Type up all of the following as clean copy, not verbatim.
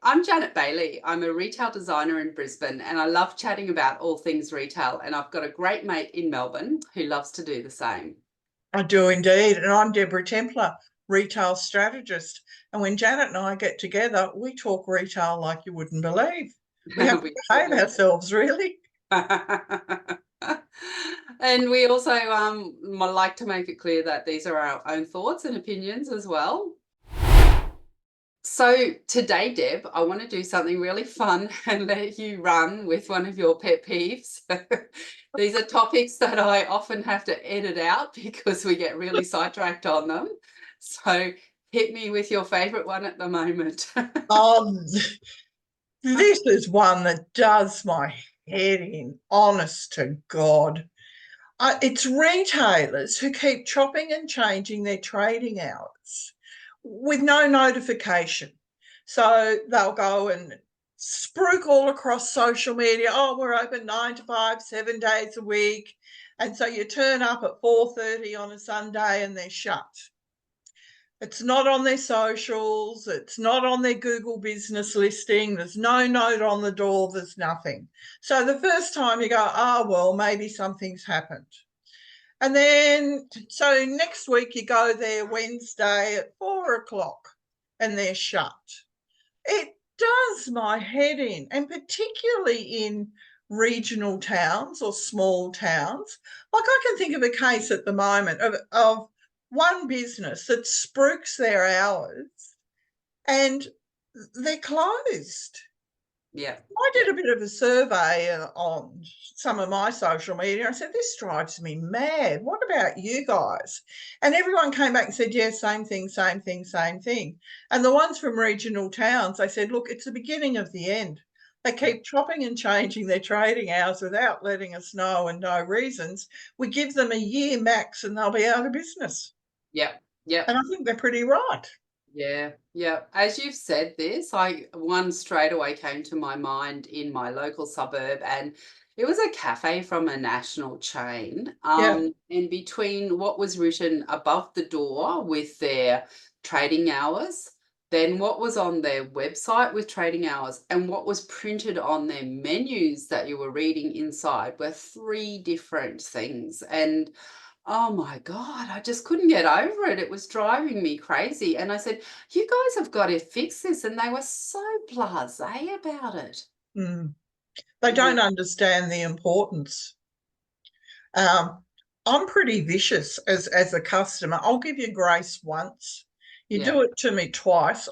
I'm Janet Bailey. I'm a retail designer in Brisbane and I love chatting about all things retail. And I've got a great mate in Melbourne who loves to do the same. I do indeed. And I'm Debra Templar, retail strategist. And when Janet and I get together, we talk retail like you wouldn't believe. We have to We behave do. ourselves, really. And we also like to make it clear that these are our own thoughts and opinions as well. So today, Deb, I want to do something really fun and let you run with one of your pet peeves. These are topics that I often have to edit out because we get really sidetracked on them. So hit me with your favorite one at the moment. Um, this is one that does my head in, honest to God. It's retailers who keep chopping and changing their trading hours with no notification. So they'll go and spruik all across social media. Oh, we're open 9 to 5, 7 days a week. And so you turn up at 4:30 on a Sunday and they're shut. It's not on their socials. It's not on their Google business listing. There's no note on the door. There's nothing. So the first time you go, oh, well, maybe something's happened. And then, so next week you go there Wednesday at 4 o'clock and they're shut. It does my head in, and particularly in regional towns or small towns. Like I can think of a case at the moment of one business that spruiks their hours and they're closed. Yeah. I did a bit of a survey on some of my social media. I said, this drives me mad. What about you guys? And everyone came back and said, yeah, same thing, same thing, same thing. And the ones from regional towns, they said, look, it's the beginning of the end. They keep chopping and changing their trading hours without letting us know and no reasons. We give them a year max and they'll be out of business. Yeah. Yeah. And I think they're pretty right. Yeah, yeah. As you've said this, one straight away came to my mind in my local suburb, and it was a cafe from a national chain. Yeah. And between what was written above the door with their trading hours, then what was on their website with trading hours, and what was printed on their menus that you were reading inside were three different things. And oh my God, I just couldn't get over it. It was driving me crazy. And I said, you guys have got to fix this. And they were so blasé about it. Mm. They Yeah. don't understand the importance. Um, I'm pretty vicious as a customer. I'll give you grace once. You Yeah. do it to me twice,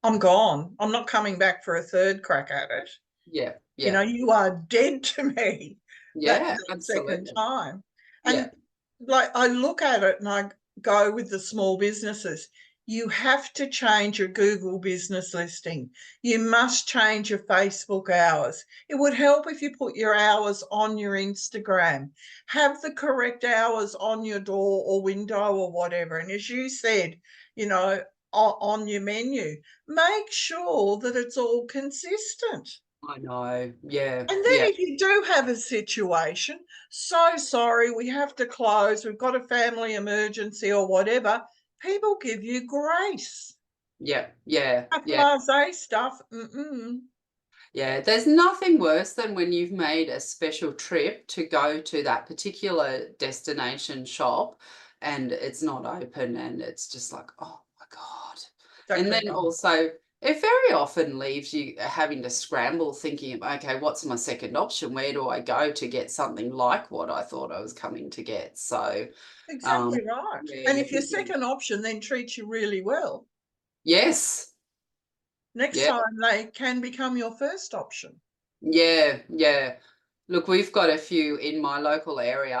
I'm gone. I'm not coming back for a third crack at it. Yeah. You Yeah. know, you are dead to me Yeah. that second Absolutely. time. Yeah. And like I look at it and I go with the small businesses. You have to change your Google business listing. You must change your Facebook hours. It would help if you put your hours on your Instagram. Have the correct hours on your door or window or whatever. And as you said, you know, on your menu, make sure that it's all consistent. I know. Yeah. And then Yeah. if you do have a situation, so sorry, we have to close, we've got a family emergency or whatever, people give you grace. Yeah. Yeah. That Yeah. blasé stuff, mm-mm. Yeah, there's nothing worse than when you've made a special trip to go to that particular destination shop and it's not open and it's just like, oh my God. And Exactly then right. also, it very often leaves you having to scramble thinking, okay, what's my second option? Where do I go to get something like what I thought I was coming to get? So, Exactly right. yeah, And you're if your thinking, second option then treats you really well, yes, next yeah. time they can become your first option. Yeah, yeah. Look, we've got a few in my local area,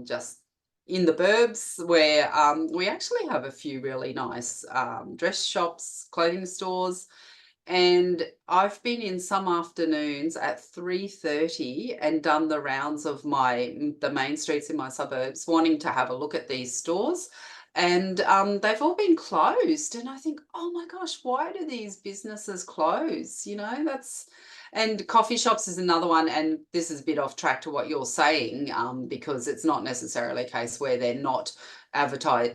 just in the burbs where we actually have a few really nice dress shops, clothing stores. And I've been in some afternoons at 3:30 and done the rounds of the main streets in my suburbs, wanting to have a look at these stores. And they've all been closed. And I think, oh my gosh, why do these businesses close? And coffee shops is another one. And this is a bit off track to what you're saying, because it's not necessarily a case where they're not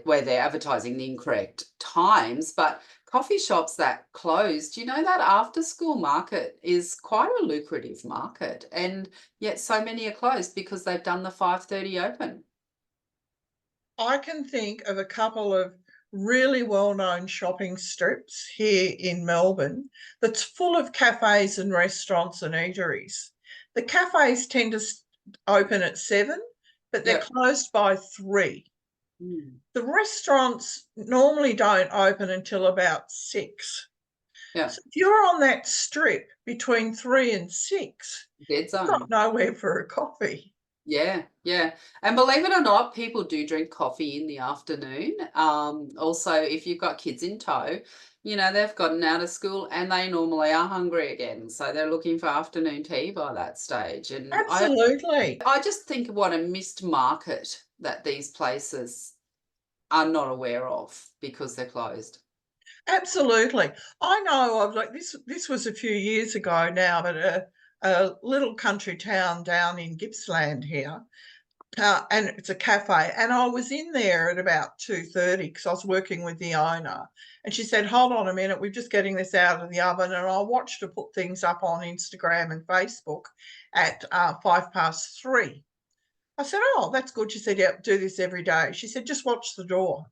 where they're advertising the incorrect times, but coffee shops that closed, you know that after school market is quite a lucrative market, and yet so many are closed because they've done the 5:30 open. I can think of a couple of really well-known shopping strips here in Melbourne that's full of cafes and restaurants and eateries. The cafes tend to open at 7, but they're Yeah. closed by 3. Mm. The restaurants normally don't open until about 6. Yeah. So if you're on that strip between 3 and 6, Dead you've got zone. nowhere for a coffee. Yeah, yeah. And believe it or not, people do drink coffee in the afternoon. Also, if you've got kids in tow, you know, they've gotten out of school and they normally are hungry again. So they're looking for afternoon tea by that stage. And Absolutely. I just think what a missed market that these places are not aware of because they're closed. Absolutely. I know of like this was a few years ago now, but a little country town down in Gippsland here, and it's a cafe. And I was in there at about 2:30 because I was working with the owner. And she said, hold on a minute, we're just getting this out of the oven. And I watched her put things up on Instagram and Facebook at 3:05. I said, oh, that's good. She said, yeah, do this every day. She said, just watch the door.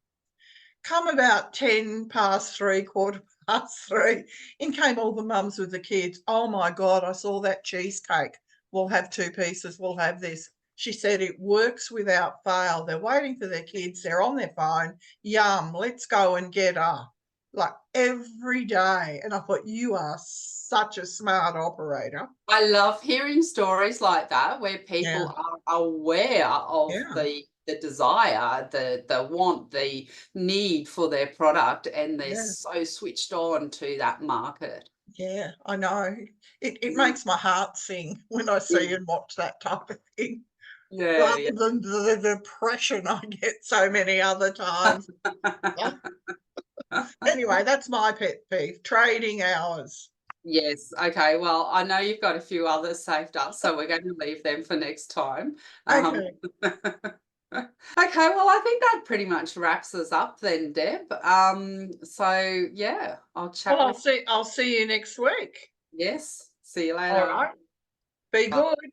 Come about 3:10, 3:15, in came all the mums with the kids. Oh my God, I saw that cheesecake. We'll have 2 pieces, we'll have this. She said it works without fail. They're waiting for their kids, they're on their phone. Yum, let's go and get up. Like every day. And I thought, you are such a smart operator. I love hearing stories like that where Yeah, people are aware of yeah, the desire, the want, the need for their product, and they're yeah, so switched on to that market. yeah. I know. It Mm. makes my heart sing when I see Yeah, and watch that type of thing. yeah, Rather yeah. than the depression I get so many other times. Anyway, that's my pet peeve, trading hours. Yes. Okay. Well, I know you've got a few others saved up, so we're going to leave them for next time. Okay. Okay. Well, I think that pretty much wraps us up then, Deb. So yeah, I'll Well, chat with you. I'll see you next week. Yes. See you All later. right. Be Bye. good.